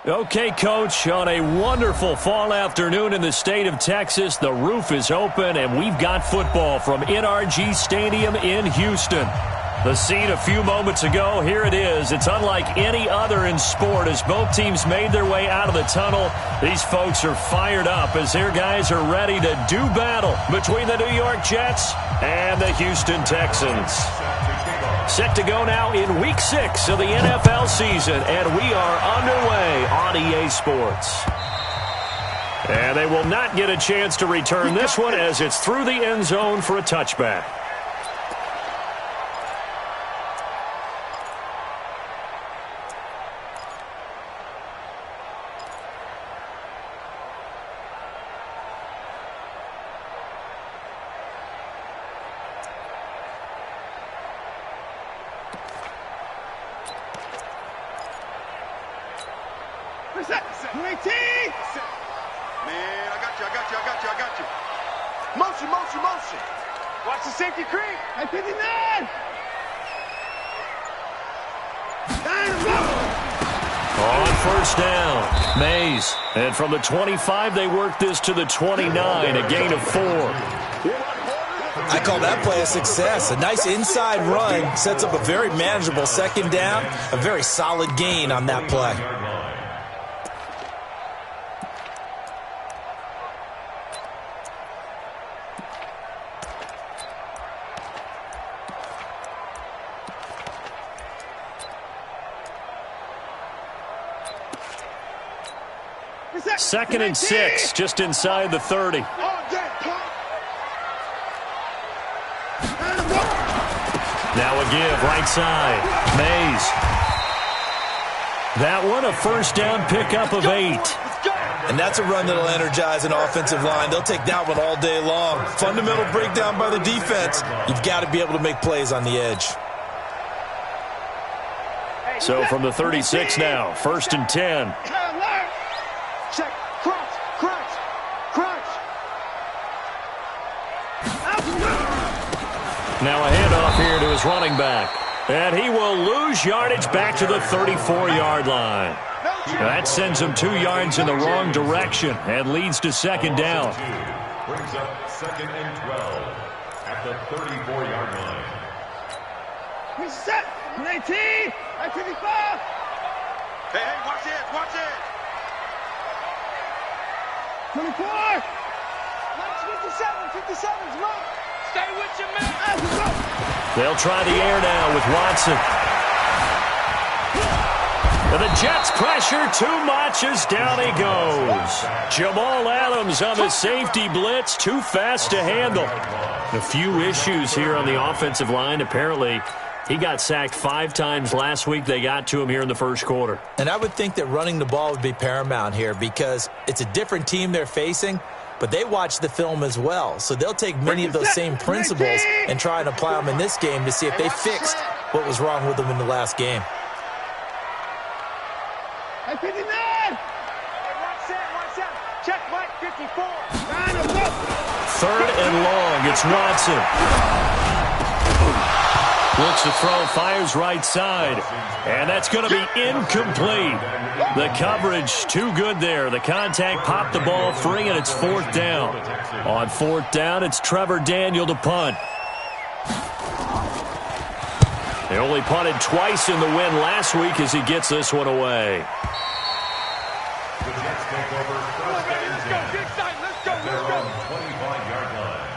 Okay, Coach, on a wonderful fall afternoon in the state of Texas, the roof is open, and we've got football from NRG Stadium in Houston. The scene a few moments ago, here it is. It's unlike any other in sport as both teams made their way out of the tunnel. These folks are fired up as their guys are ready to do battle between the New York Jets and the Houston Texans. Set to go now in Week 6 of the NFL season, and we are underway on EA Sports. And they will not get a chance to return this one as it's through the end zone for a touchback. Motion. Watch the safety creep. At 59. On first down, Mays. And from the 25, they work this to the 29, a gain of 4. I call that play a success. A nice inside run sets up a very manageable second down. A very solid gain on that play. Second and 6, just inside the 30. Now a give, right side. Mays. That one, a first down pickup of 8. And that's a run that'll energize an offensive line. They'll take that one all day long. Fundamental breakdown by the defense. You've got to be able to make plays on the edge. So from the 36 now, first and 10. Check. Crunch. Now a handoff here to his running back. And he will lose yardage back to the 34-yard line. That sends him 2 yards in the wrong direction and leads to second down. Brings up second and 12 at the 34-yard line. We set. 19. At 55. Hey, watch it. 24. 57's wrong. Stay with your man. They'll try the air now with Watson. And the Jets pressure too much as down he goes. Jamal Adams on the safety blitz, too fast to handle. A few issues here on the offensive line. Apparently, he got sacked 5 times last week. They got to him here in the first quarter. And I would think that running the ball would be paramount here because it's a different team they're facing, but they watch the film as well. So they'll take many of those same principles and try and apply them in this game to see if they fixed what was wrong with them in the last game. At 59. Watch out. Check Mike, 54. Third and long. It's Watson. Looks to throw, fires right side. And that's going to be incomplete. The coverage too good there. The contact popped the ball free, and it's fourth down. On fourth down, it's Trevor Daniel to punt. They only punted twice in the win last week as he gets this one away. The Jets take over first and 10 at their own 25-yard line.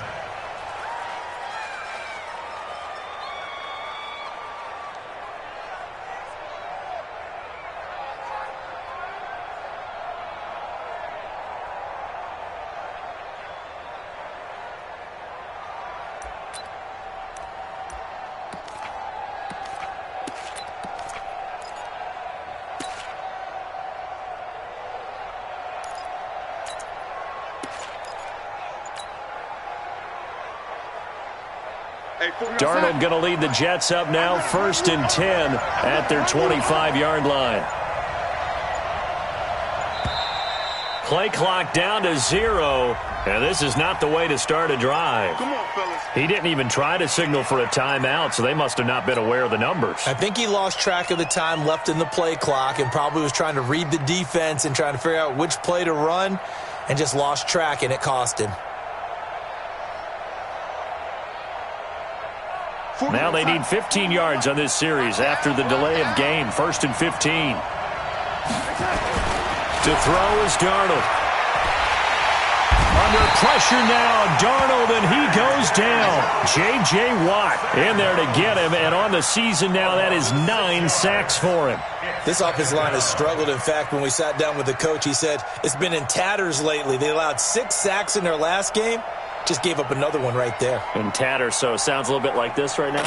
Darnold going to lead the Jets up now, first and 10 at their 25-yard line. Play clock down to 0, and this is not the way to start a drive. Come on, fellas. He didn't even try to signal for a timeout, so they must have not been aware of the numbers. I think he lost track of the time left in the play clock and probably was trying to read the defense and trying to figure out which play to run and just lost track, and it cost him. Now they need 15 yards on this series after the delay of game. 1st and 15. To throw is Darnold. Under pressure now, Darnold, and he goes down. J.J. Watt in there to get him, and on the season now, that is 9 sacks for him. This offensive line has struggled. In fact, when we sat down with the coach, he said it's been in tatters lately. They allowed 6 sacks in their last game. Just gave up another one right there. In tatters, so it sounds a little bit like this right now?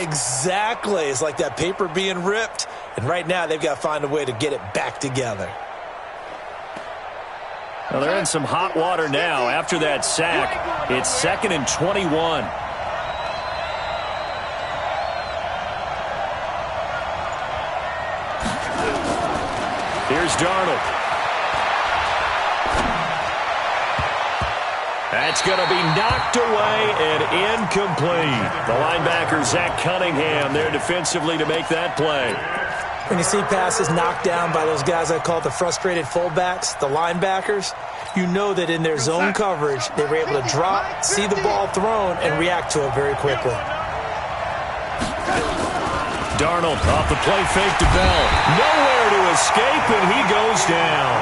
Exactly. It's like that paper being ripped. And right now, they've got to find a way to get it back together. Well, they're in some hot water now after that sack. It's 2nd and 21. Here's Darnold. That's going to be knocked away and incomplete. The linebacker, Zach Cunningham, there defensively to make that play. When you see passes knocked down by those guys I call the frustrated fullbacks, the linebackers, you know that in their zone coverage, they were able to drop, see the ball thrown, and react to it very quickly. Darnold off the play fake to Bell. Nowhere to escape, and he goes down.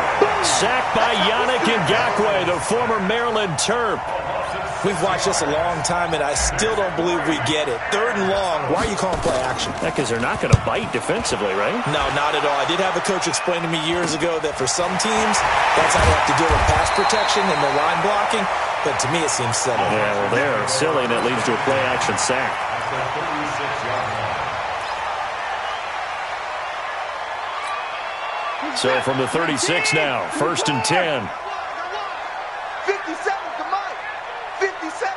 Sacked by Yannick Ngakoue, the former Maryland Terp. We've watched this a long time, and I still don't believe we get it. 3rd and long, why are you calling play action? Because they're not going to bite defensively, right? No, not at all. I did have a coach explain to me years ago that for some teams, that's how they have to deal with pass protection and the line blocking, but to me it seems silly. Yeah, well, they're silly, and it leads to a play action sack. So from the 36 now, 1st and 10. 57, come on. 57.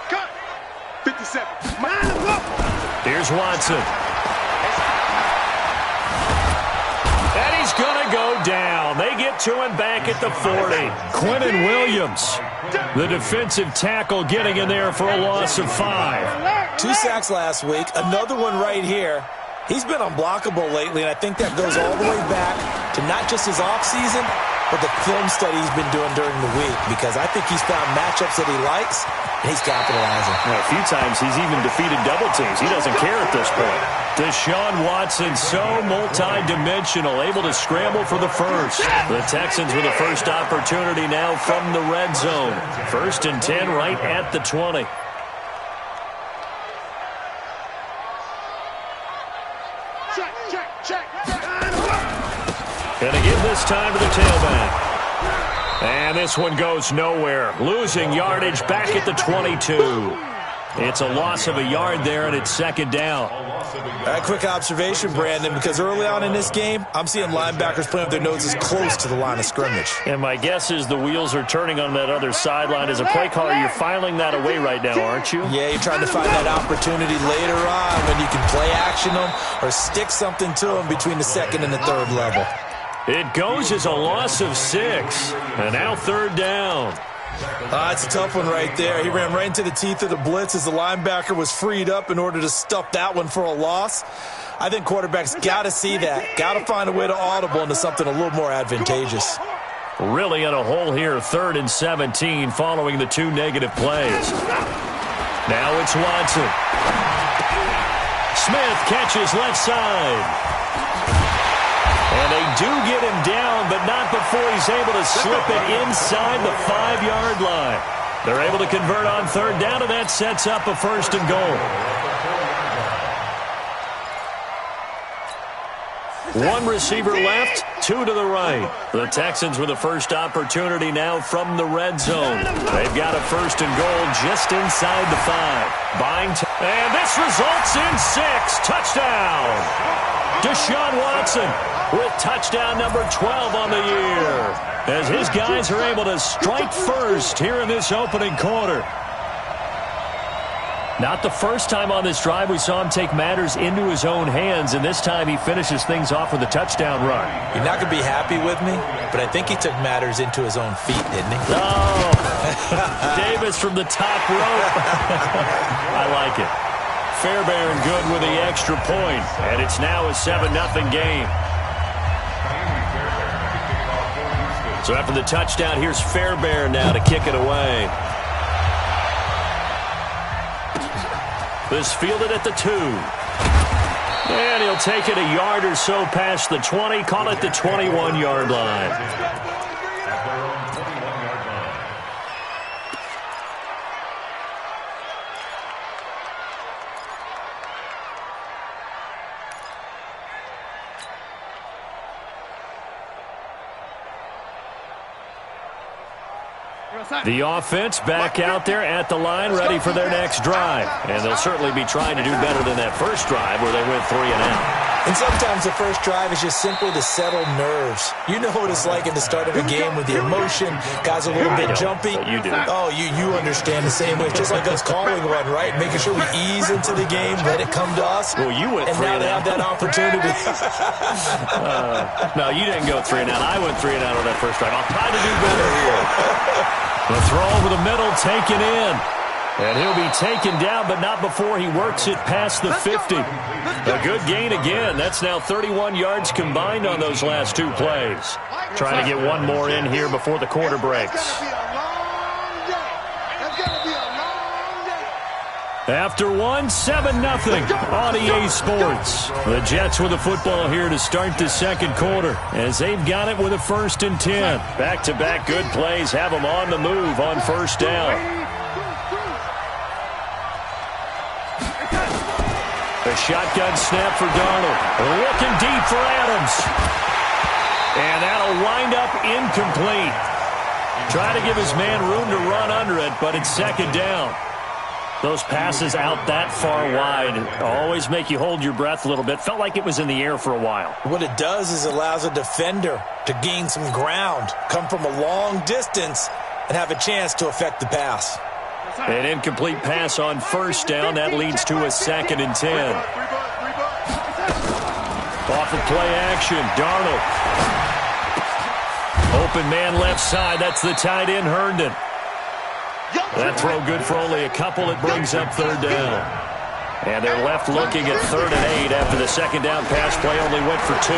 Cut. 57. Here's Watson. And he's going to go down. They get to him back at the 40. Quentin Williams, the defensive tackle, getting in there for a loss of 5. 2 sacks last week, another one right here. He's been unblockable lately, and I think that goes all the way back to not just his offseason, but the film study he's been doing during the week, because I think he's found matchups that he likes, and he's capitalizing. A few times he's even defeated double teams. He doesn't care at this point. Deshaun Watson, so multi-dimensional, able to scramble for the first. The Texans with the first opportunity now from the red zone. 1st and 10 right at the 20. Gonna give this time to the tailback. And this one goes nowhere. Losing yardage back at the 22. It's a loss of a yard there, and it's 2nd down. A quick observation, Brandon, because early on in this game, I'm seeing linebackers playing with their noses close to the line of scrimmage. And my guess is the wheels are turning on that other sideline. As a play caller, you're filing that away right now, aren't you? Yeah, you're trying to find that opportunity later on when you can play action them or stick something to them between the 2nd and the 3rd level. It goes as a loss of 6. And now 3rd down. It's a tough one right there. He ran right into the teeth of the blitz as the linebacker was freed up in order to stuff that one for a loss. I think quarterbacks got to see that. Got to find a way to audible into something a little more advantageous. Really in a hole here, 3rd and 17 following the 2 negative plays. Now it's Watson. Smith catches left side. And they do get him down, but not before he's able to slip it inside the 5-yard line. They're able to convert on 3rd down, and that sets up a 1st and goal. 1 receiver left, 2 to the right. The Texans with the first opportunity now from the red zone. They've got a 1st and goal just inside the 5. And this results in 6. Touchdown. Deshaun Watson with touchdown number 12 on the year, as his guys are able to strike first here in this opening quarter. Not the first time on this drive we saw him take matters into his own hands, and this time he finishes things off with a touchdown run. You're not going to be happy with me, but I think he took matters into his own feet, didn't he? Oh, Davis from the top rope. I like it. Fairbairn good with the extra point, and it's now a 7-0 game. So after the touchdown, here's Fairbairn now to kick it away. This fielded at the 2. And he'll take it a yard or so past the 20, call it the 21-yard line. The offense back out there at the line, ready for their next drive. And they'll certainly be trying to do better than that first drive where they went 3 and out. And sometimes the first drive is just simply to settle nerves. You know what it's like in the start of a game with the emotion. Guys are a little bit jumpy. You do. Oh, you understand the same way. It's just like us calling one, right? Making sure we ease into the game, let it come to us. Well, you went 3 and out. And now they have that opportunity. No, you didn't go 3 and out. I went 3 and out on that first drive. I'll try to do better here. The throw over the middle, taken in. And he'll be taken down, but not before he works it past the 50. A good gain again. That's now 31 yards combined on those last 2 plays. Trying to get one more in here before the quarter breaks. After one, 7-0 on EA Sports. The Jets with the football here to start the second quarter as they've got it with a 1st and 10. Back-to-back good plays have them on the move on first down. A shotgun snap for Darnold. Looking deep for Adams. And that'll wind up incomplete. Try to give his man room to run under it, but it's 2nd down. Those passes out that far wide always make you hold your breath a little bit. Felt like it was in the air for a while. What it does is it allows a defender to gain some ground, come from a long distance, and have a chance to affect the pass. An incomplete pass on first down. That leads to a 2nd and 10. Off of play action, Darnold. Open man left side. That's the tight end, Herndon. That throw good for only a couple. It brings up 3rd down. And they're left looking at 3rd and 8 after the 2nd down pass play only went for 2.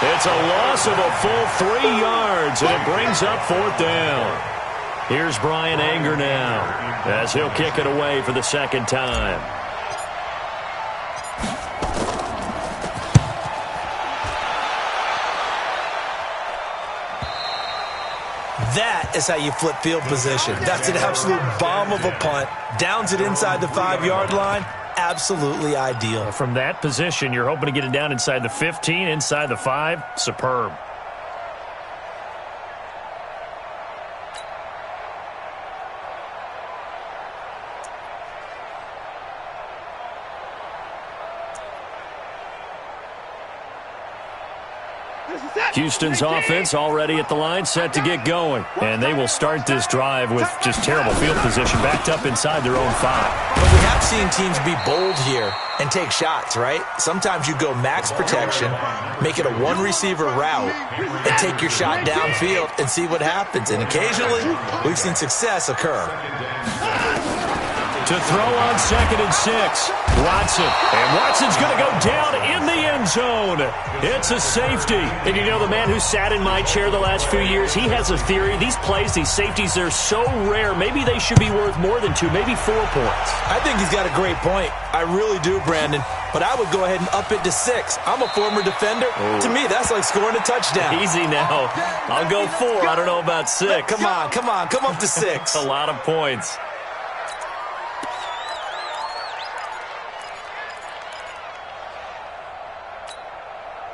It's a loss of a full 3 yards, and it brings up 4th down. Here's Brian Anger now as he'll kick it away for the 2nd time. That is how you flip field position. That's an absolute bomb of a punt. Downs it inside the 5-yard line. Absolutely ideal. From that position, you're hoping to get it down inside the 15, inside the 5. Superb. Houston's offense already at the line, set to get going. And they will start this drive with just terrible field position, backed up inside their own 5. But we have seen teams be bold here and take shots, right? Sometimes you go max protection, make it a one-receiver route, and take your shot downfield and see what happens. And occasionally, we've seen success occur. To throw on 2nd and 6. Watson. And Watson's going to go down in the end zone. It's a safety. And you know, the man who sat in my chair the last few years, he has a theory. These plays, these safeties, they're so rare. Maybe they should be worth more than 2, maybe 4 points. I think he's got a great point. I really do, Brandon. But I would go ahead and up it to 6. I'm a former defender. Ooh. To me, that's like scoring a touchdown. Easy now. I'll go 4. I don't know about 6. Come on. Come up to 6. A lot of points.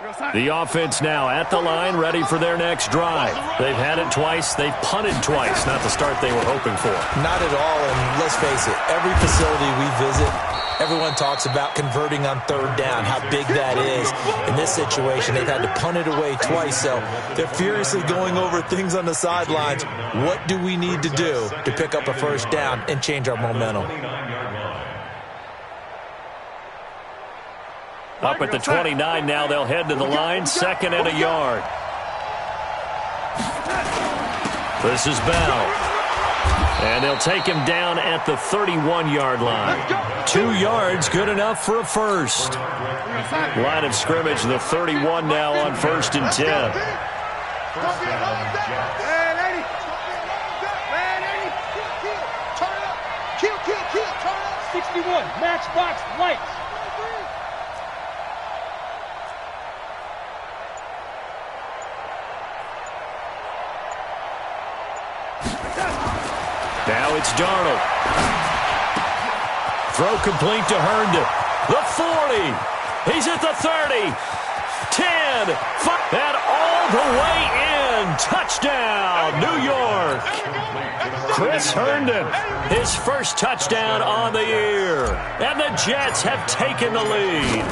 The offense now at the line, ready for their next drive. They've had it twice. They've punted twice. Not the start they were hoping for. Not at all, and let's face it, every facility we visit, everyone talks about converting on third down, how big that is. In this situation, they've had to punt it away twice, so they're furiously going over things on the sidelines. What do we need to do to pick up a first down and change our momentum? Up at the 29 now, they'll head to the line, 2nd and a yard. This is Bell. And they'll take him down at the 31-yard line. 2 yards, good enough for a first. Line of scrimmage, the 31 now on 1st and 10. 61, matchbox lights. Now it's Darnold. Throw complete to Herndon. The 40. He's at the 30. 10. 5. And all the way in. Touchdown, New York. Chris Herndon, his first touchdown on the year. And the Jets have taken the lead.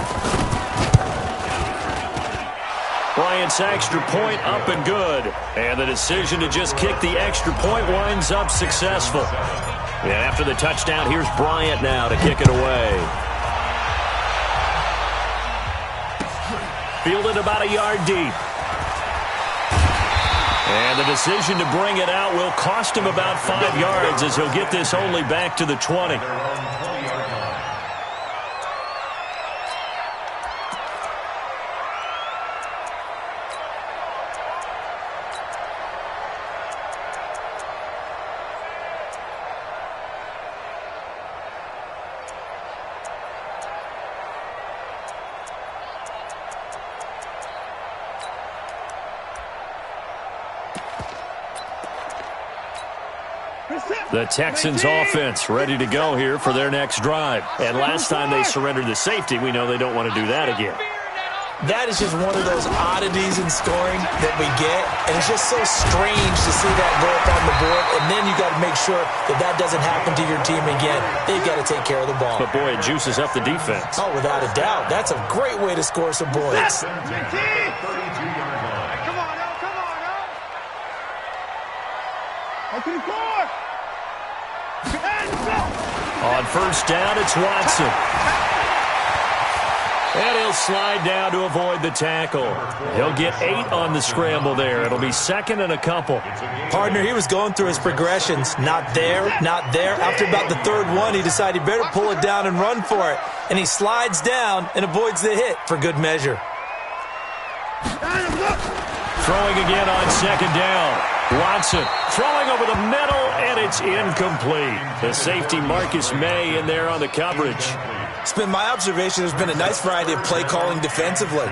Bryant's extra point up and good. And the decision to just kick the extra point winds up successful. And after the touchdown, here's Bryant now to kick it away. Fielded about a yard deep. And the decision to bring it out will cost him about 5 yards as he'll get this only back to the 20. The Texans offense ready to go here for their next drive. And last time they surrendered the safety, we know they don't want to do that again. That is just one of those oddities in scoring that we get, and it's just so strange to see that go up on the board, and then you got to make sure that that doesn't happen to your team again. They've got to take care of the ball. But, boy, it juices up the defense. Oh, without a doubt. That's a great way to score some points. Come on, now, come on, now. Open the floor. On first down, it's Watson. And he'll slide down to avoid the tackle. He'll get 8 on the scramble there. It'll be 2nd and a couple. Partner, he was going through his progressions. Not there, not there. After about the 3rd one, he decided he better pull it down and run for it. And he slides down and avoids the hit for good measure. Throwing again on 2nd down. Watson throwing over the middle, and it's incomplete. The safety Marcus May in there on the coverage. It's been my observation there's been a nice variety of play calling defensively.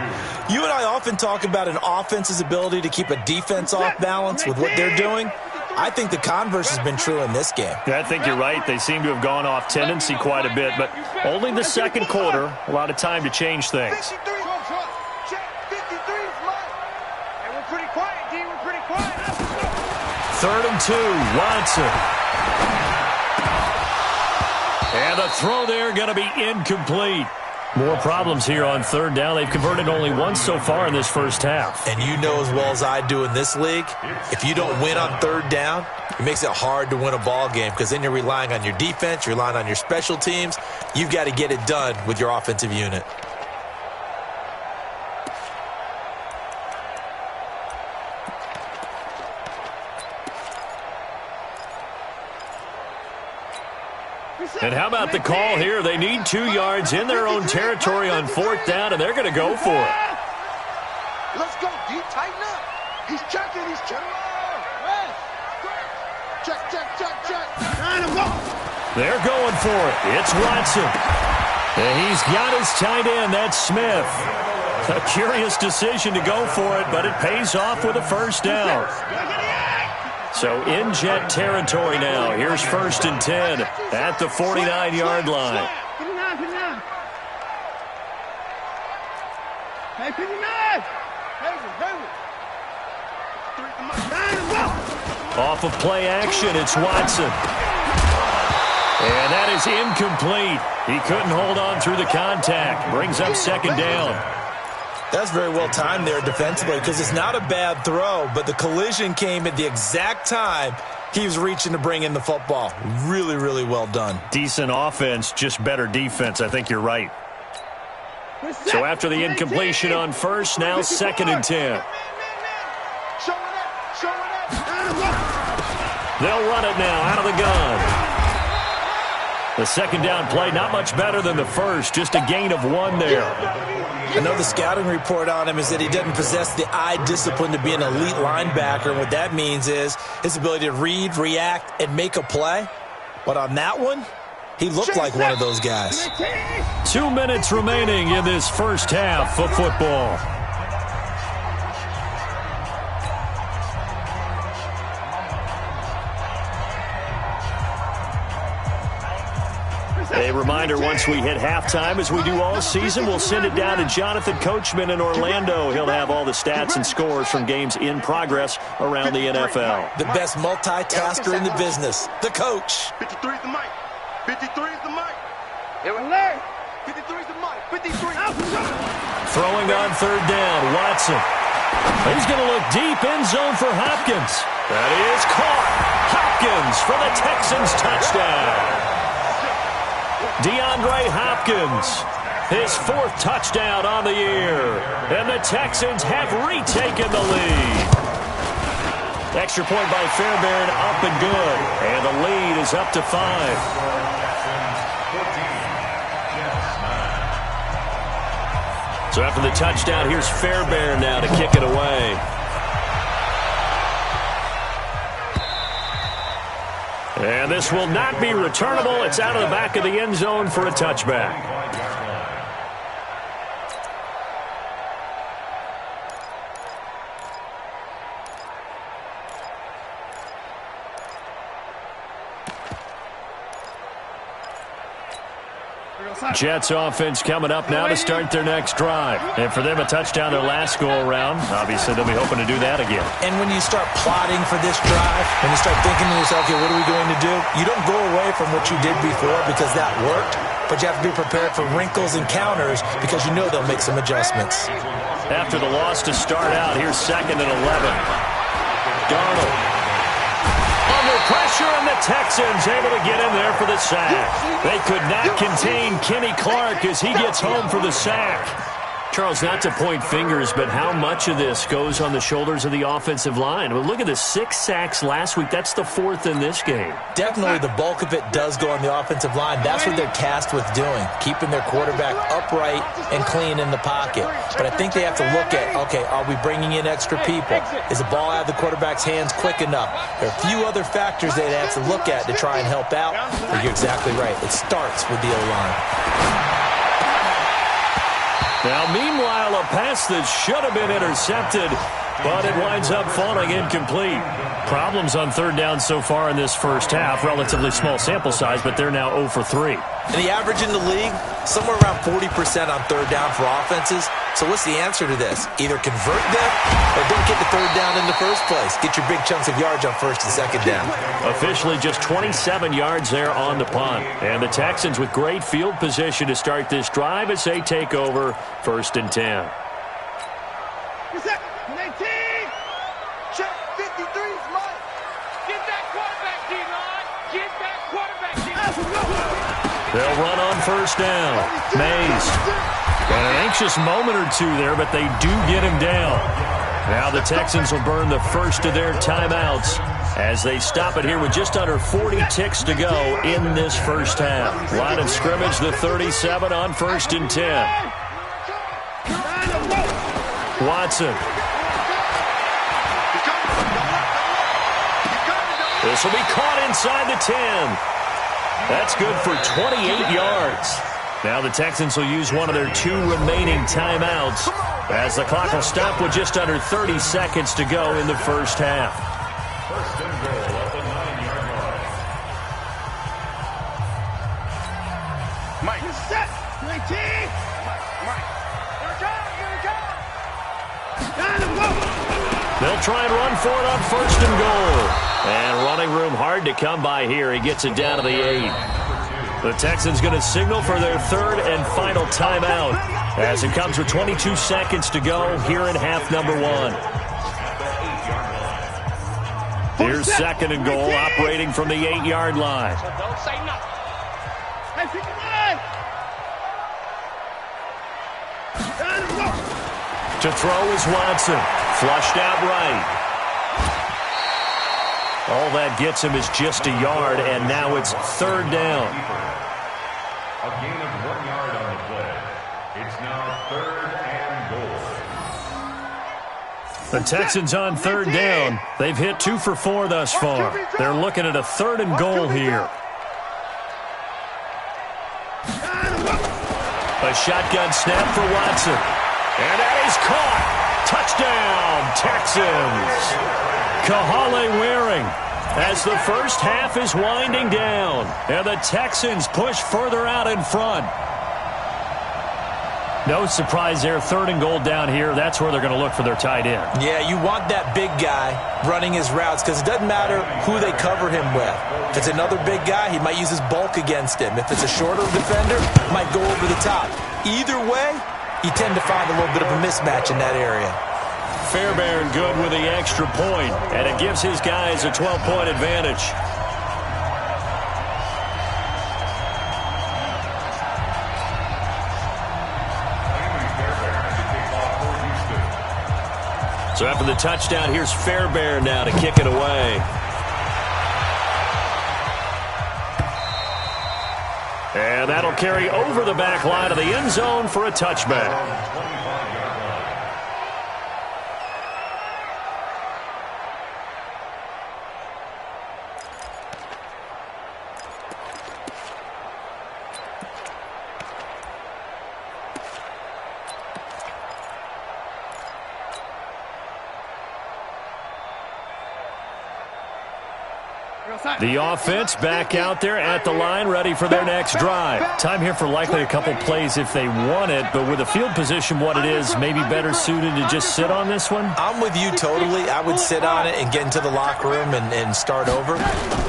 You and I often talk about an offense's ability to keep a defense off balance with what they're doing. I think the converse has been true in this game. I think you're right. They seem to have gone off tendency quite a bit, but only the 2nd quarter, a lot of time to change things. 53 is mine. And we're pretty quiet, D. We're pretty quiet. 3rd and 2, Watson. And the throw there going to be incomplete. More problems here on 3rd down. They've converted only once so far in this first half. And you know as well as I do in this league, if you don't win on 3rd down, it makes it hard to win a ball game because then you're relying on your defense, you're relying on your special teams. You've got to get it done with your offensive unit. And how about the call here? They need 2 yards in their own territory on 4th down, and they're going to go for it. Let's go, D. Tighten up. He's checking. He's checking. Check. They're going for it. It's Watson. And he's got his tight end. That's Smith. A curious decision to go for it, but it pays off with a first down. So in Jet territory now. Here's 1st and 10 at the 49-yard line. Hey, 59! Off of play action, it's Watson. And that is incomplete. He couldn't hold on through the contact. Brings up second down. That's very well timed there defensively because it's not a bad throw, but the collision came at the exact time he was reaching to bring in the football. Really, really well done. Decent offense, just better defense. I think you're right. So after the incompletion on first, now 2nd and 10. They'll run it now out of the gun. The second down play, not much better than the first, just a gain of 1 there. I know the scouting report on him is that he doesn't possess the eye discipline to be an elite linebacker. And what that means is his ability to read, react, and make a play. But on that one, he looked like one of those guys. 2 minutes remaining in this first half of football. A reminder, once we hit halftime, as we do all season, we'll send it down to Jonathan Coachman in Orlando. He'll have all the stats and scores from games in progress around the NFL. The best multitasker in the business, the coach. 53 is the mic. 53 is the mic. It was Larry. 53 is the mic. 53. Throwing on third down, Watson. He's going to look deep, end zone for Hopkins. That is caught. Hopkins for the Texans touchdown. DeAndre Hopkins, his 4th touchdown on the year. And the Texans have retaken the lead. Extra point by Fairbairn, up and good. And the lead is up to 5. So after the touchdown, here's Fairbairn now to kick it away. And this will not be returnable. It's out of the back of the end zone for a touchback. Jets offense coming up now to start their next drive. And for them, a touchdown their last go-around. Obviously, they'll be hoping to do that again. And when you start plotting for this drive, when you start thinking to yourself, okay, what are we going to do? You don't go away from what you did before because that worked, but you have to be prepared for wrinkles and counters because you know they'll make some adjustments. After the loss to start out, here's 2nd and 11. Darnold. Under pressure, and the Texans able to get in there for the sack. They could not contain Kenny Clark as he gets home for the sack. Charles, not to point fingers, but how much of this goes on the shoulders of the offensive line? Well, look at the 6 sacks last week. That's the 4th in this game. Definitely the bulk of it does go on the offensive line. That's what they're tasked with doing, keeping their quarterback upright and clean in the pocket. But I think they have to look at, okay, are we bringing in extra people? Is the ball out of the quarterback's hands quick enough? There are a few other factors they'd have to look at to try and help out. But you're exactly right. It starts with the O-line. Now, meanwhile, a pass that should have been intercepted, but it winds up falling incomplete. Problems on third down so far in this first half. Relatively small sample size, but they're now 0 for 3. And the average in the league, somewhere around 40% on third down for offenses. So what's the answer to this? Either convert them or don't get the third down in the first place. Get your big chunks of yards on first and second down. Officially just 27 yards there on the punt. And the Texans with great field position to start this drive as they take over 1st and 10. Check 53's mine. Get that quarterback, D-line. Get that quarterback, D-line. They'll run on 1st down. Mays. Got an anxious moment or two there, but they do get him down. Now the Texans will burn the first of their timeouts as they stop it here with just under 40 ticks to go in this first half. Line of scrimmage, the 37 on 1st and 10. Watson. This will be caught inside the 10. That's good for 28 yards. Now the Texans will use one of their 2 remaining timeouts as the clock will stop with just under 30 seconds to go in the first half. First and goal at the 9-yard line. Mike. Set. 19. Mike. Here we go. Here we go. They'll try and run for it on 1st and goal. And running room hard to come by here. He gets it down to the 8. The Texans going to signal for their 3rd and final timeout as it comes with 22 seconds to go here in half number 1. Here's 2nd and goal, operating from the 8-yard line. Don't say nothing. To throw is Watson. Flushed out right. All that gets him is just a yard, and now it's 3rd down. A gain of 1 yard on the play. It's now 3rd and goal. The Texans on 3rd down. They've hit 2 for 4 thus far. They're looking at a 3rd and goal here. A shotgun snap for Watson. And that is caught. Touchdown, Texans. Kahale Waring as the first half is winding down. And the Texans push further out in front. No surprise there, 3rd and goal down here. That's where they're going to look for their tight end. Yeah, you want that big guy running his routes because it doesn't matter who they cover him with. If it's another big guy, he might use his bulk against him. If it's a shorter defender, might go over the top. Either way, you tend to find a little bit of a mismatch in that area. Fairbairn good with the extra point, and it gives his guys a 12-point advantage. So after the touchdown, here's Fairbairn now to kick it away. And that'll carry over the back line of the end zone for a touchback. The offense back out there at the line, ready for their next drive. Time here for likely a couple plays if they want it, but with the field position what it is, maybe better suited to just sit on this one? I'm with you totally. I would sit on it and get into the locker room and start over.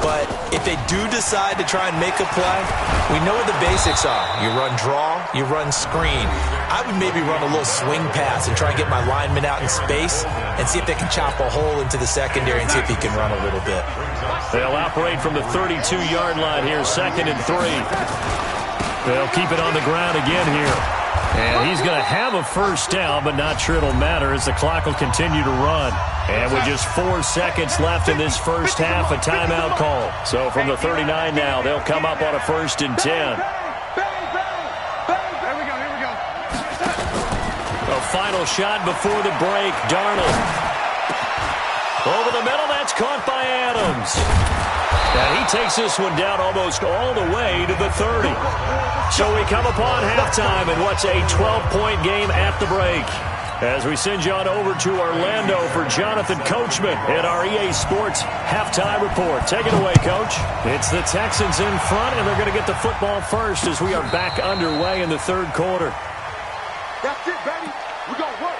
But if they do decide to try and make a play, we know what the basics are. You run draw, you run screen. I would maybe run a little swing pass and try and get my lineman out in space and see if they can chop a hole into the secondary and see if he can run a little bit. They'll operate from the 32-yard line here, 2nd and 3. They'll keep it on the ground again here. And he's going to have a first down, but not sure it'll matter as the clock will continue to run. And with just 4 seconds left in this first half, a timeout call. So from the 39 now, they'll come up on a 1st and 10. Here we go. A final shot before the break. Darnold. Over the middle, that's caught by Adams. And he takes this one down almost all the way to the 30. So we come upon halftime in what's a 12-point game at the break. As we send you on over to Orlando for Jonathan Coachman at our EA Sports Halftime Report. Take it away, Coach. It's the Texans in front, and they're going to get the football first as we are back underway in the 3rd quarter. That's it, baby. We're going to work.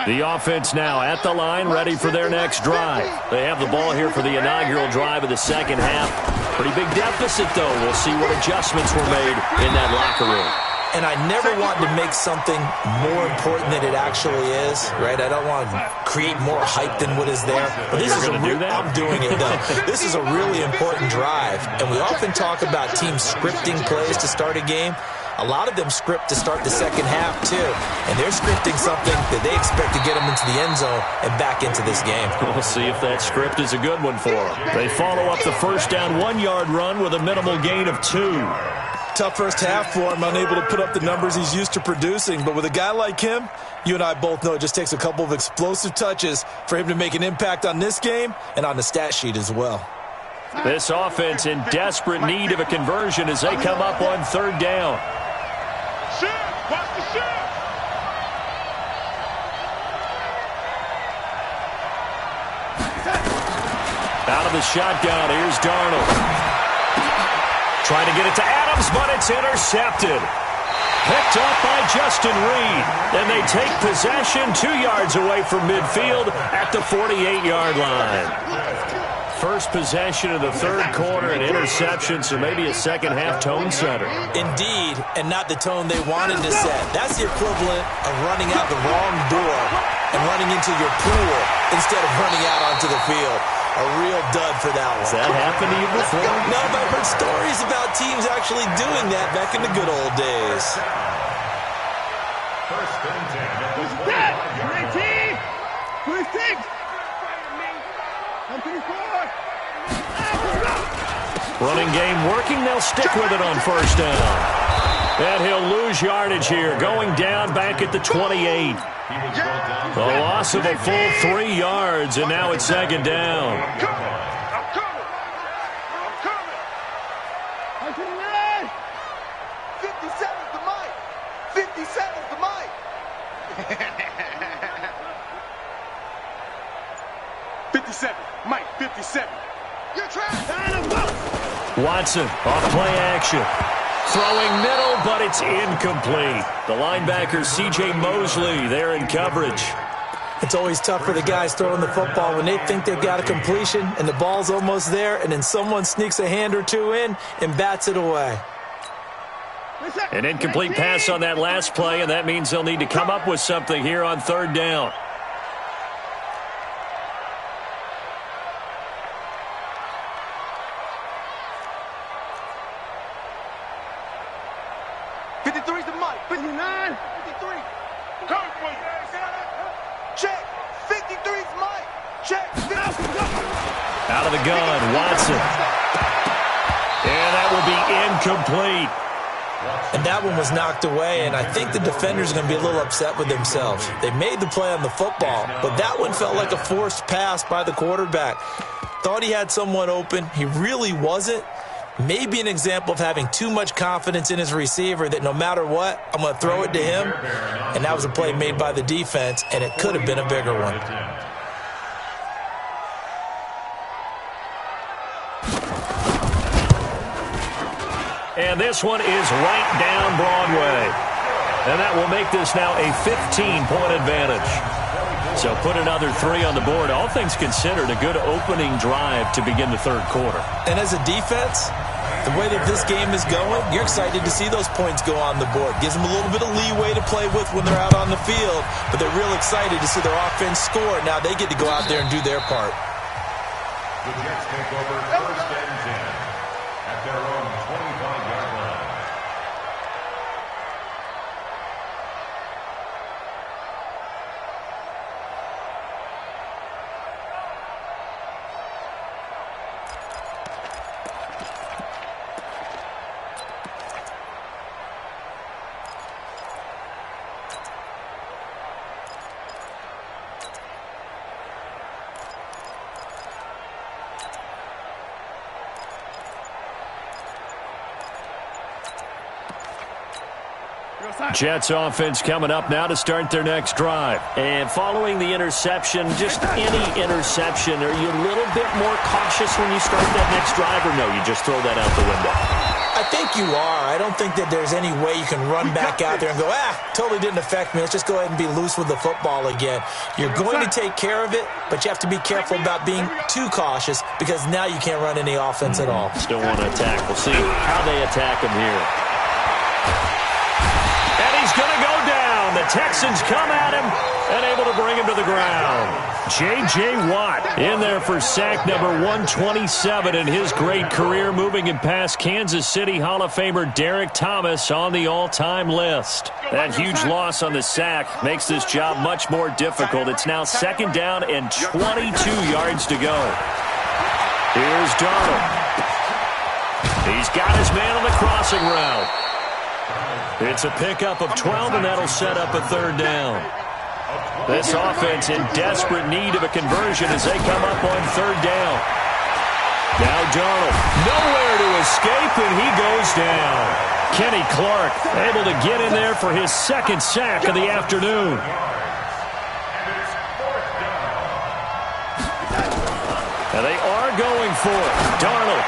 The offense now at the line, ready for their next drive. They have the ball here for the inaugural drive of the second half. Pretty big deficit, though. We'll see what adjustments were made in that locker room. And I never want to make something more important than it actually is, right? I don't want to create more hype than what is there. But this is I'm doing it, though. This is a really important drive. And we often talk about teams scripting plays to start a game. A lot of them script to start the second half, too. And they're scripting something that they expect to get them into the end zone and back into this game. We'll see if that script is a good one for them. They follow up the first down 1-yard run with a minimal gain of 2. Tough first half for him, unable to put up the numbers he's used to producing. But with a guy like him, you and I both know it just takes a couple of explosive touches for him to make an impact on this game and on the stat sheet as well. This offense in desperate need of a conversion as they come up on third down. Watch the shift. Out of the shotgun, here's Darnold. Trying to get it to Adams, but it's intercepted. Picked up by Justin Reed. And they take possession 2 yards away from midfield at the 48-yard line. First possession of the third quarter, an interception, so maybe a second-half tone setter. Indeed, and not the tone they wanted to set. That's the equivalent of running out the wrong door and running into your pool instead of running out onto the field. A real dud for that one. Has that happened to you before? No, but I've heard stories about teams actually doing that back in the good old days. First and 10 at the 25-yard line. 26. Running game working. They'll stick with it on first down. And he'll lose yardage here, going down back at the 28. A loss of a full 3 yards, and now it's second down. I'm coming. 57's the mic. 57's the mic. 57. Mike, 57. You're trapped. Watson off play action. Throwing middle, but it's incomplete. The linebacker, C.J. Mosley, there in coverage. It's always tough for the guys throwing the football when they think they've got a completion and the ball's almost there, and then someone sneaks a hand or two in and bats it away. An incomplete pass on that last play, and that means they'll need to come up with something here on third down. Out of the gun, Watson. And that will be incomplete. And that one was knocked away, and I think the defenders are going to be a little upset with themselves. They made the play on the football, but that one felt like a forced pass by the quarterback. Thought he had someone open. He really wasn't. Maybe an example of having too much confidence in his receiver that no matter what, I'm going to throw it to him. And that was a play made by the defense, and it could have been a bigger one. And this one is right down Broadway. And that will make this now a 15-point advantage. So put another 3 on the board. All things considered, a good opening drive to begin the third quarter. And as a defense, the way that this game is going, you're excited to see those points go on the board. Gives them a little bit of leeway to play with when they're out on the field, but they're real excited to see their offense score. Now they get to go out there and do their part. The Jets take over first and 10 at their own 25-yard line. Jets offense coming up now to start their next drive. And following the interception, just any interception, are you a little bit more cautious when you start that next drive, or no, you just throw that out the window? I think you are. I don't think that there's any way you can run back out there and go, totally didn't affect me. Let's just go ahead and be loose with the football again. You're going to take care of it, but you have to be careful about being too cautious because now you can't run any offense at all. Still want to attack. We'll see how they attack him here. And he's going to go down. The Texans come at him and able to bring him to the ground. J.J. Watt in there for sack number 127 in his great career, moving him past Kansas City Hall of Famer Derek Thomas on the all-time list. That huge loss on the sack makes this job much more difficult. It's now second down and 22 yards to go. Here's Darnold. He's got his man on the crossing route. It's a pickup of 12, and that'll set up a third down. This offense in desperate need of a conversion as they come up on third down. Now Darnold, nowhere to escape, and he goes down. Kenny Clark able to get in there for his second sack of the afternoon. And they are going for it. Darnold.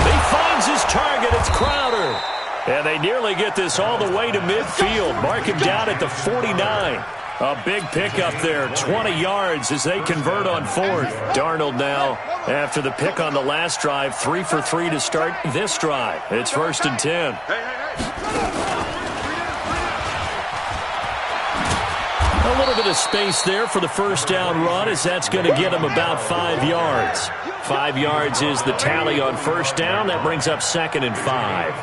He finds his target. It's Crowder. And they nearly get this all the way to midfield. Mark him down at the 49. A big pickup there, 20 yards as they convert on fourth. Darnold now, after the pick on the last drive, 3 for 3 to start this drive. It's 1st and 10. A little bit of space there for the first down run, as that's going to get him about 5 yards. 5 yards is the tally on first down. That brings up 2nd and 5.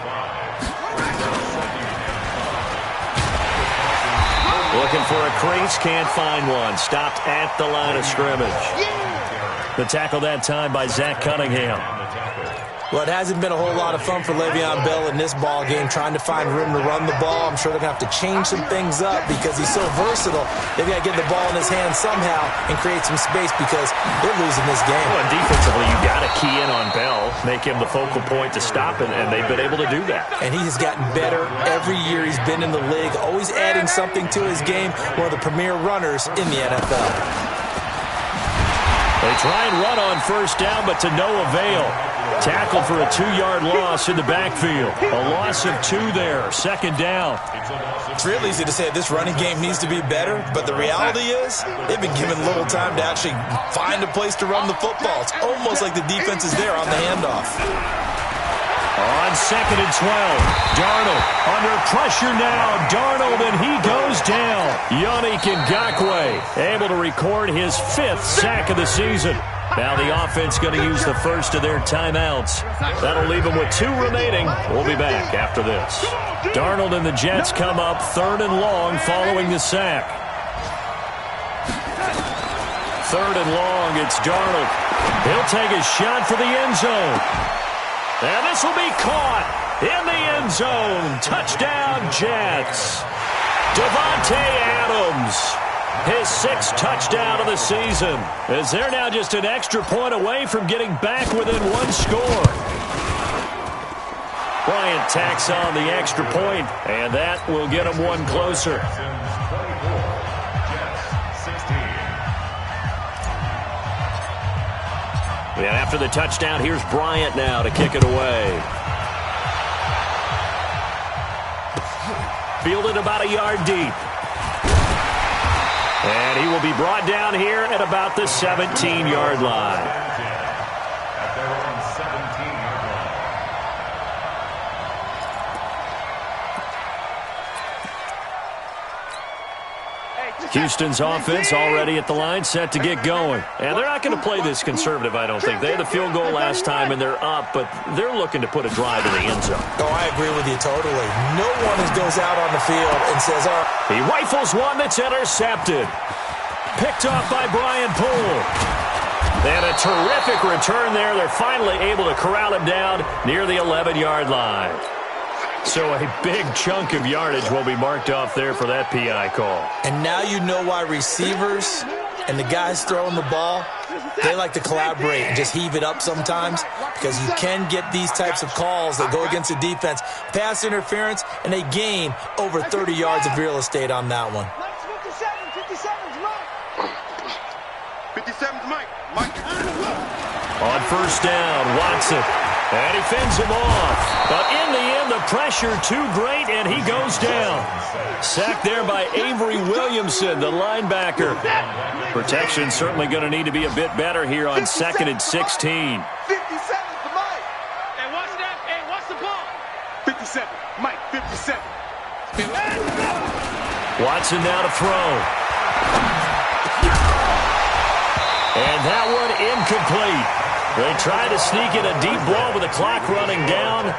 Looking for a crease, can't find one. Stopped at the line of scrimmage. The tackle that time by Zach Cunningham. Well, it hasn't been a whole lot of fun for Le'Veon Bell in this ball game, trying to find room to run the ball. I'm sure they're going to have to change some things up because he's so versatile. They've got to get the ball in his hands somehow and create some space because they're losing this game. Well, and defensively, you've got to key in on Bell, make him the focal point to stop it, and they've been able to do that. And he has gotten better every year he's been in the league, always adding something to his game, one of the premier runners in the NFL. They try and run on first down, but to no avail. Tackled for a 2-yard loss in the backfield. A loss of 2 there, 2nd down. It's real easy to say this running game needs to be better, but the reality is they've been given little time to actually find a place to run the football. It's almost like the defense is there on the handoff. On 2nd and 12, Darnold under pressure now. Darnold, and he goes down. Yannick Ngakoue able to record his 5th sack of the season. Now the offense going to use the first of their timeouts. That'll leave them with 2 remaining. We'll be back after this. Darnold and the Jets come up 3rd and long following the sack. 3rd and long, it's Darnold. He'll take a shot for the end zone. And this will be caught in the end zone. Touchdown, Jets. Davante Adams. His 6th touchdown of the season, as they're now just an extra point away from getting back within 1 score. Bryant tacks on the extra point, and that will get them 1 closer. And after the touchdown, here's Bryant now to kick it away. Fielded about a yard deep. And he will be brought down here at about the 17-yard line. At their own 17-yard line. Houston's offense already at the line, set to get going. And they're not going to play this conservative, I don't think. They had the field goal last time, and they're up, but they're looking to put a drive in the end zone. Oh, I agree with you totally. No one goes out on the field and says, oh. He rifles one that's intercepted. Picked off by Brian Poole. And a terrific return there. They're finally able to corral him down near the 11-yard line. So a big chunk of yardage will be marked off there for that PI call. And now you know why receivers and the guys throwing the ball, they like to collaborate and just heave it up sometimes, because you can get these types of calls that go against the defense. Pass interference, and they gain over 30 yards of real estate on that one. 57's Mike. On first down, Watson. And he fends him off. But in the end, the pressure too great, and he goes down. Sacked there by Avery Williamson, the linebacker. Protection certainly going to need to be a bit better here on 2nd and 16. 57's the Mike. Hey, watch that. Hey, watch the ball. 57. Mike, 57. Watson now to throw. And that one incomplete. They try to sneak in a deep ball with the clock running down,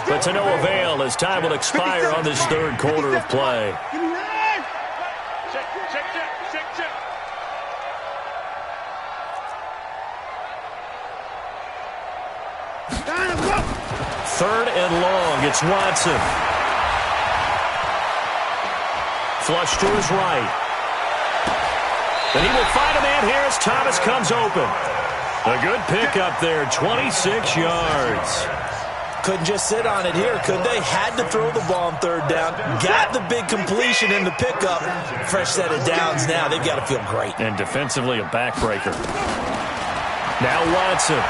but to no avail as time will expire on this 3rd quarter of play. Check. 3rd and long, it's Watson. Flush to his right. And he will find a man here as Thomas comes open. A good pickup there, 26 yards. Couldn't just sit on it here, could they? Had to throw the ball on third down. Got the big completion in the pickup. Fresh set of downs now. They've got to feel great. And defensively, a backbreaker. Now Watson.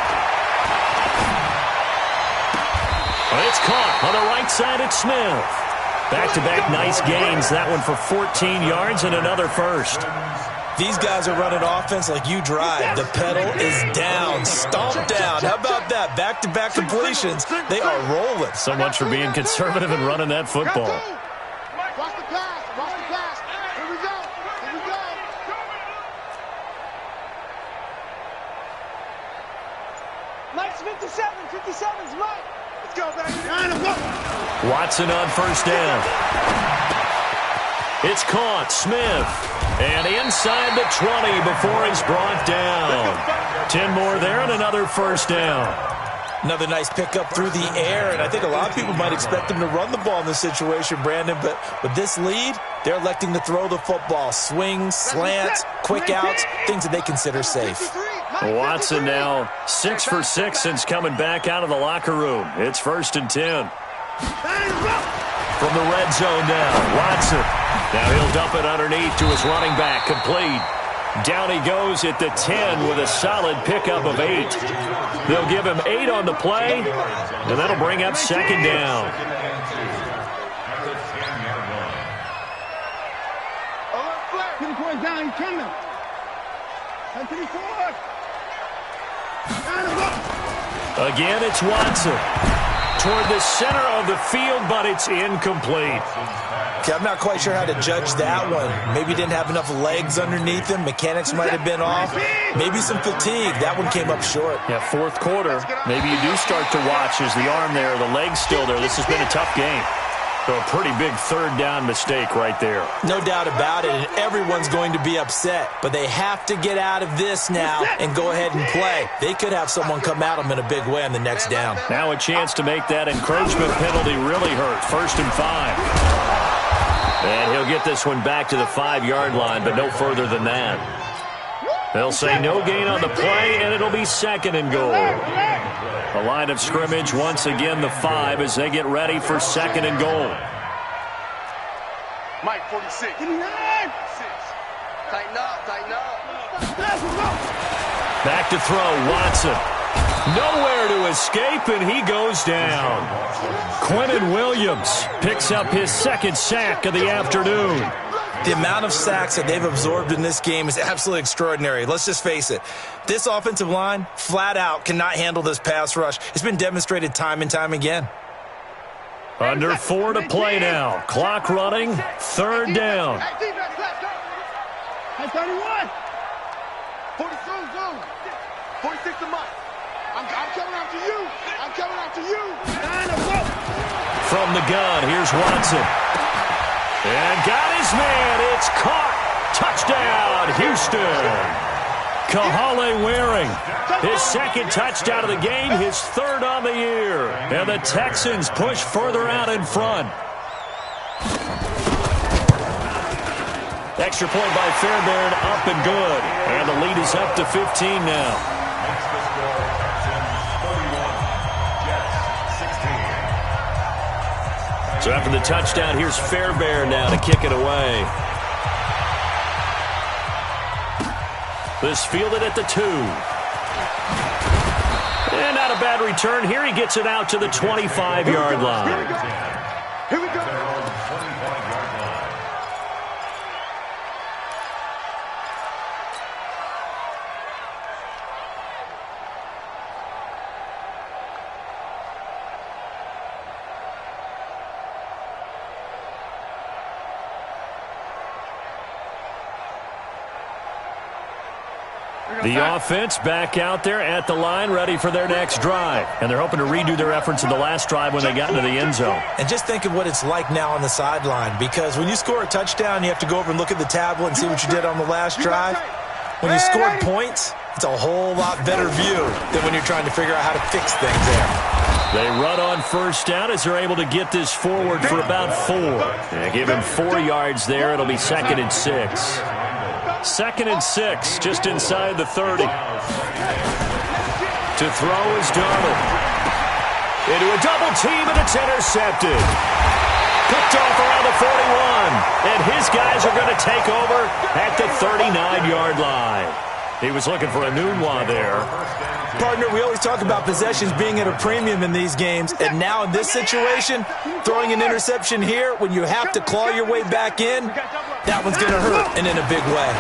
It's caught on the right side at Smith. Back-to-back nice gains. That one for 14 yards and another first. These guys are running offense like you drive. The pedal is down, stomped down. How about that? Back-to-back completions. They are rolling. So much for being conservative and running that football. Watch the pass. Watch the pass. Here we go. Here we go. Mike's 57. 57's Mike. Let's go, baby. Watson on first down. It's caught. Smith. And inside the 20 before he's brought down. 10 more there and another first down. Another nice pickup through the air, and I think a lot of people might expect him to run the ball in this situation, Brandon, but with this lead, they're electing to throw the football. Swings, slants, quick outs, things that they consider safe. Watson now 6 for 6 since coming back out of the locker room. It's 1st and 10. From the red zone now, Watson. Now he'll dump it underneath to his running back, complete. Down he goes at the 10 with a solid pickup of 8. They'll give him 8 on the play, and that'll bring up 2nd down. Down, he's coming. Again, it's Watson. Toward the center of the field, but it's incomplete. Okay, I'm not quite sure how to judge that one. Maybe he didn't have enough legs underneath him. Mechanics might have been off. Maybe some fatigue. That one came up short. Yeah, 4th quarter. Maybe you do start to watch as the arm there, the leg's still there. This has been a tough game. So a pretty big 3rd down mistake right there. No doubt about it, and everyone's going to be upset. But they have to get out of this now and go ahead and play. They could have someone come at them in a big way on the next down. Now a chance to make that encroachment penalty really hurt. 1st and 5. And he'll get this one back to the 5-yard line, but no further than that. They'll say no gain on the play, and it'll be 2nd and goal. The line of scrimmage, once again, the 5 as they get ready for 2nd and goal. Mike, 46. Tighten up, tighten up. Back to throw, Watson. Nowhere to escape, and he goes down. Quinnen Williams picks up his 2nd sack of the afternoon. The amount of sacks that they've absorbed in this game is absolutely extraordinary. Let's just face it. This offensive line, flat out, cannot handle this pass rush. It's been demonstrated time and time again. Under 4 to play now. Clock running, 3rd down. Hey, defense, let's go. Hey, 31. 42, zoom. 46 to Mike. I'm coming after you. I'm coming after you. From the gun, here's Watson. And got his man. It's caught. Touchdown, Houston. Kahale Waring, his 2nd touchdown of the game, his 3rd on the year. And the Texans push further out in front. Extra point by Fairbairn, up and good. And the lead is up to 15 now. So after the touchdown, here's Fairbairn now to kick it away. This fielded at the 2. And not a bad return. Here he gets it out to the 25-yard line. Here we go. The offense back out there at the line, ready for their next drive. And they're hoping to redo their efforts in the last drive when they got into the end zone. And just think of what it's like now on the sideline, because when you score a touchdown, you have to go over and look at the tablet and see what you did on the last drive. When you scored points, it's a whole lot better view than when you're trying to figure out how to fix things there. They run on first down as they're able to get this forward for about 4. And give him 4 yards there. It'll be 2nd and 6. 2nd and 6, just inside the 30. To throw is Darnold. Into a double team, and it's intercepted. Picked off around the 41. And his guys are going to take over at the 39-yard line. He was looking for a Nunwa there. Partner, we always talk about possessions being at a premium in these games, and now in this situation, throwing an interception here when you have to claw your way back in, that one's going to hurt, and in a big way.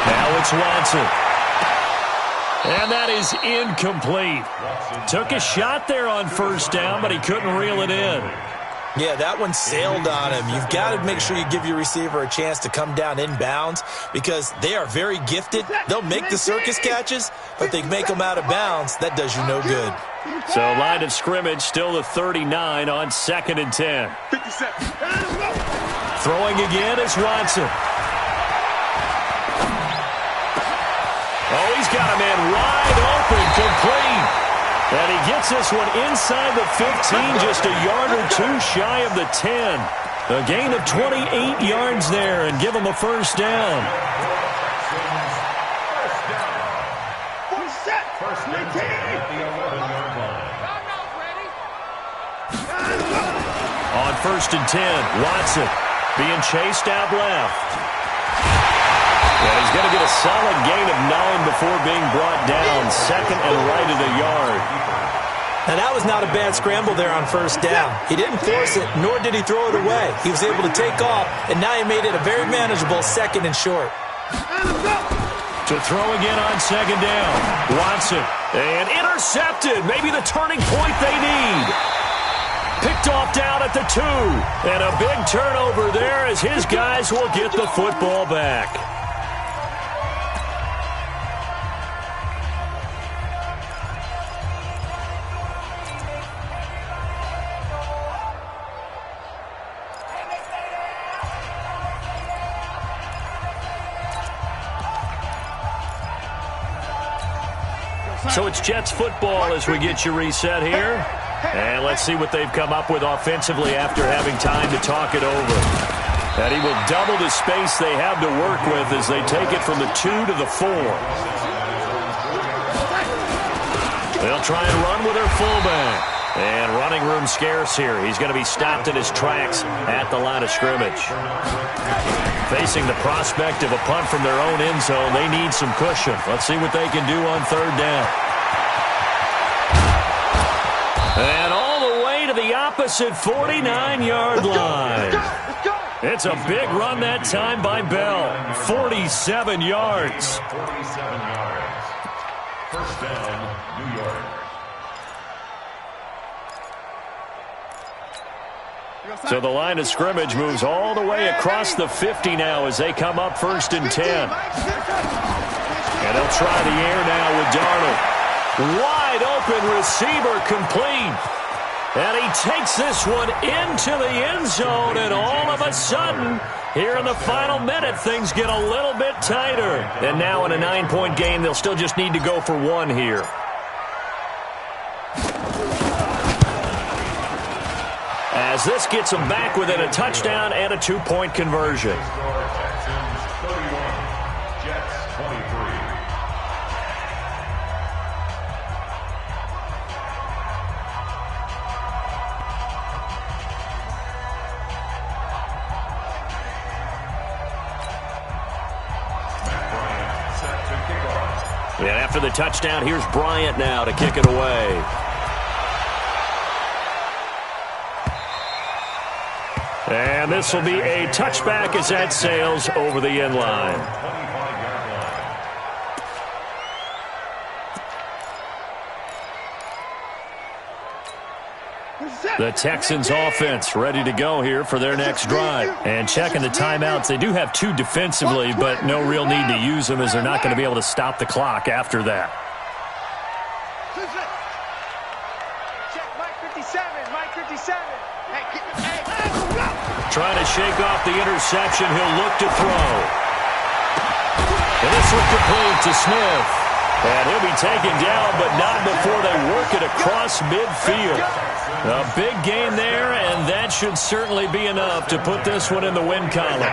Now it's Watson. And that is incomplete. Took a shot there on first down, but he couldn't reel it in. Yeah, that one sailed on him. You've got to make sure you give your receiver a chance to come down inbounds because they are very gifted. They'll make the circus catches, but they make them out of bounds. That does you no good. So line of scrimmage still the 39 on 2nd and 10. 57. Throwing again is Watson. Oh, he's got a man wide open, complete. And he gets this one inside the 15, just a yard or two shy of the 10. A gain of 28 yards there and give him a first down. On 1st and 10, Watson being chased out left. And he's going to get a solid gain of 9 before being brought down. 2nd and right at a yard. Now, that was not a bad scramble there on first down. He didn't force it, nor did he throw it away. He was able to take off, and now he made it a very manageable 2nd and short. To throw again on 2nd down. Watson. And intercepted. Maybe the turning point they need. Picked off down at the 2. And a big turnover there as his guys will get the football back. So it's Jets football as we get you reset here. And let's see what they've come up with offensively after having time to talk it over. And he will double the space they have to work with as they take it from the 2 to the 4. They'll try and run with their fullback. And running room scarce here. He's going to be stopped in his tracks at the line of scrimmage. Facing the prospect of a punt from their own end zone, they need some cushion. Let's see what they can do on 3rd down. And all the way to the opposite 49-yard line. It's a big run that time by Bell. 47 yards. 47 yards. First down, New York. So the line of scrimmage moves all the way across the 50 now as they come up 1st and 10. And they'll try the air now with Darnold. Wide open receiver complete. And he takes this one into the end zone, and all of a sudden, here in the final minute, things get a little bit tighter. And now in a 9-point game, they'll still just need to go for 1 here. As this gets them back within a touchdown and a 2-point conversion. Texans 31, Jets 23. And after the touchdown, here's Bryant now to kick it away. And this will be a touchback as that sails over the end line. The Texans offense ready to go here for their next drive. And checking the timeouts, they do have 2 defensively, but no real need to use them as they're not going to be able to stop the clock after that. Check Mike 57, Mike 57. Trying to shake off the interception. He'll look to throw. And this one complete to Smith. And he'll be taken down, but not before they work it across midfield. A big gain there, and that should certainly be enough to put this one in the win column.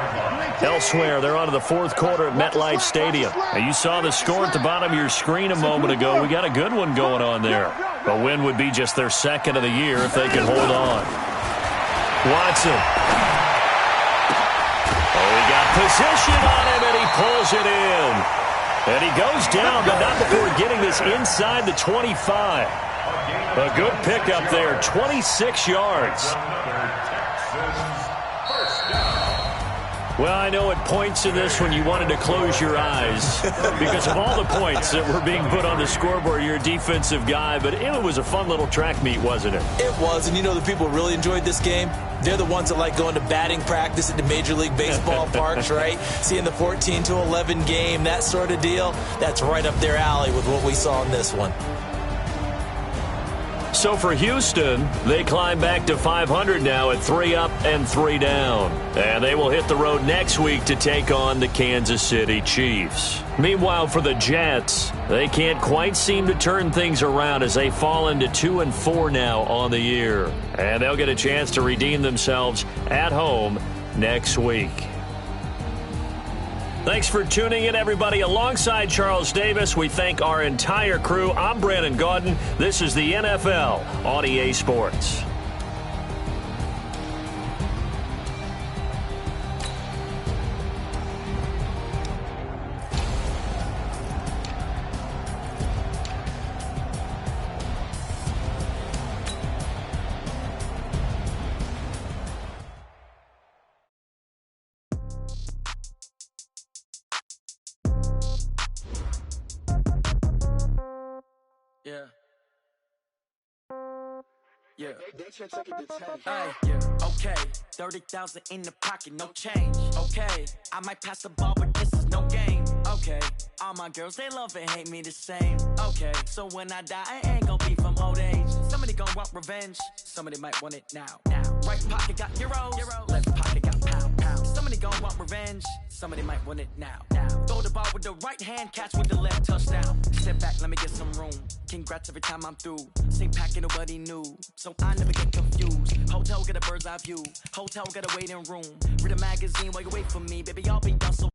Elsewhere, they're on to the fourth quarter at MetLife Stadium. Now, you saw the score at the bottom of your screen a moment ago. We got a good one going on there. A win would be just their second of the year if they could hold on. Watson. Oh, he got position on him, and he pulls it in. And he goes down, but not before getting this inside the 25. A good pickup there, 26 yards. Well, I know at points in this when you wanted to close your eyes because of all the points that were being put on the scoreboard. You're a defensive guy, but it was a fun little track meet, wasn't it? It was, and you know the people who really enjoyed this game? They're the ones that like going to batting practice at the Major League Baseball parks, right? Seeing the 14-11 game, that sort of deal. That's right up their alley with what we saw in this one. So for Houston, they climb back to 500 now at 3 up and 3 down. And they will hit the road next week to take on the Kansas City Chiefs. Meanwhile, for the Jets, they can't quite seem to turn things around as they fall into 2-4 now on the year. And they'll get a chance to redeem themselves at home next week. Thanks for tuning in, everybody. Alongside Charles Davis, we thank our entire crew. I'm Brandon Gaudin. This is the NFL on EA Sports. Yeah. Yeah. Okay. 30,000 in the pocket, no change. Okay. I might pass the ball, but this is no game. Okay. All my girls, they love and hate me the same. Okay. So when I die, I ain't gonna be from old age. Somebody gonna want revenge. Somebody might want it now. Right pocket got euros. Left pocket got pound. Somebody gonna want revenge. Somebody might want it now. Throw the ball with the right hand, catch with the left, touchdown. Sit back, let me get some room. Congrats every time I'm through. Same packet, nobody knew. So I never get confused. Hotel, get a bird's eye view. Hotel, get a waiting room. Read a magazine while you wait for me. Baby, I'll be done so